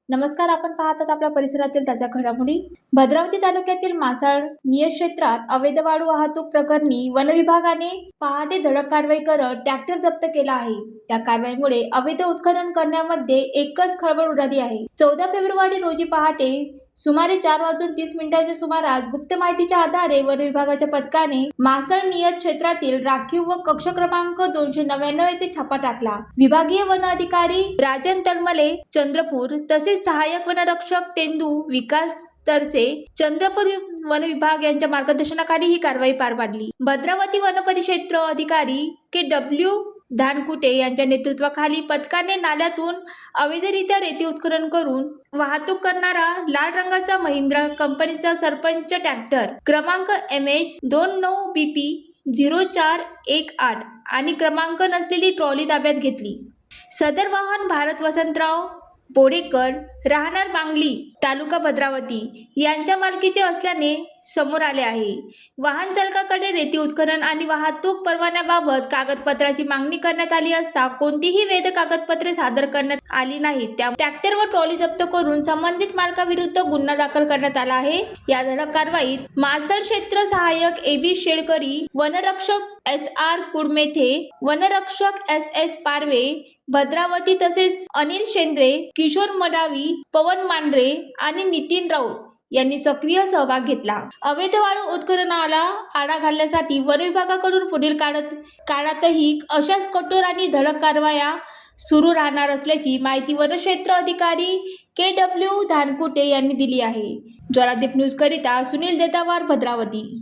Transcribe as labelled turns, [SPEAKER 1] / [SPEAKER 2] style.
[SPEAKER 1] नमस्कार, आपण पाहतात आपल्या परिसरातील ताज्या घडामोडी. भद्रावती तालुक्यातील मासाळ नियत अवैध वाळू वाहतूक प्रकरणी वन विभागाने पहाटे धडक कारवाई करत ट्रॅक्टर जप्त केला आहे. त्या कारवाईमुळे अवैध उत्खनन करण्यामध्ये एकच खळबळ उडाली आहे. 14 फेब्रुवारी रोजी पहाटे सुमारे 4:30 सुमारास गुप्त माहितीच्या आधारे वन विभागाच्या पथकाने मासळ नियत क्षेत्रातील राखीव व कक्ष क्रमांक 299 येथे छापा टाकला. विभागीय वन अधिकारी राजन तलमले चंद्रपूर तसेच सहाय्यक वनरक्षक तेंदू विकास तरसे चंद्रपूर वन विभाग यांच्या मार्गदर्शनाखाली ही कारवाई पार पाडली. भद्रावती वन परिक्षेत्र अधिकारी KW धानकुटे यांच्या नेतृत्वाखाली पथकाने नाल्यातून अवैधरित्या रेती उत्खनन करून वाहतूक करणारा लाल रंगाचा महिंद्रा कंपनीचा सरपंच ट्रॅक्टर क्रमांक MH 29BP 0418 आणि क्रमांक नसलेली ट्रॉली ताब्यात घेतली. सदर वाहन भारत वसंतराव बोडेकर राहणार बांगली तालुका भद्रावती यांच्या मालकीचे असल्याने समोर आले आहे. वाहन चालकाकडे रेती उत्खनन आणि वाहतूक परवान्याबाबत कागदपत्राची मागणी करण्यात आली असता कोणतीही वैध कागदपत्रे सादर करण्यात आली नाहीत. त्या ट्रॅक्टर व ट्रॉली जप्त करून संबंधित मालकाविरुद्ध गुन्हा दाखल करण्यात आला आहे. या धडक कारवाईत मासळ क्षेत्र सहाय्यक AB शेळकरी, वनरक्षक SR कुडमेथे, वनरक्षक SS पारवे भद्रावती तसेच अनिल शेंद्रे, किशोर मडावी, पवन मांढरे आणि नितीन राऊत यांनी सक्रिय सहभाग घेतला. अवैध वाळू उत्खननाला आळा घालण्यासाठी वन विभागाकडून पुढील काळातही अशाच कठोर आणि धडक कारवाया सुरू राहणार असल्याची माहिती वनक्षेत्र अधिकारी KW धानकुटे यांनी दिली आहे. ज्वालादीप न्यूज करिता सुनील देतावार, भद्रावती.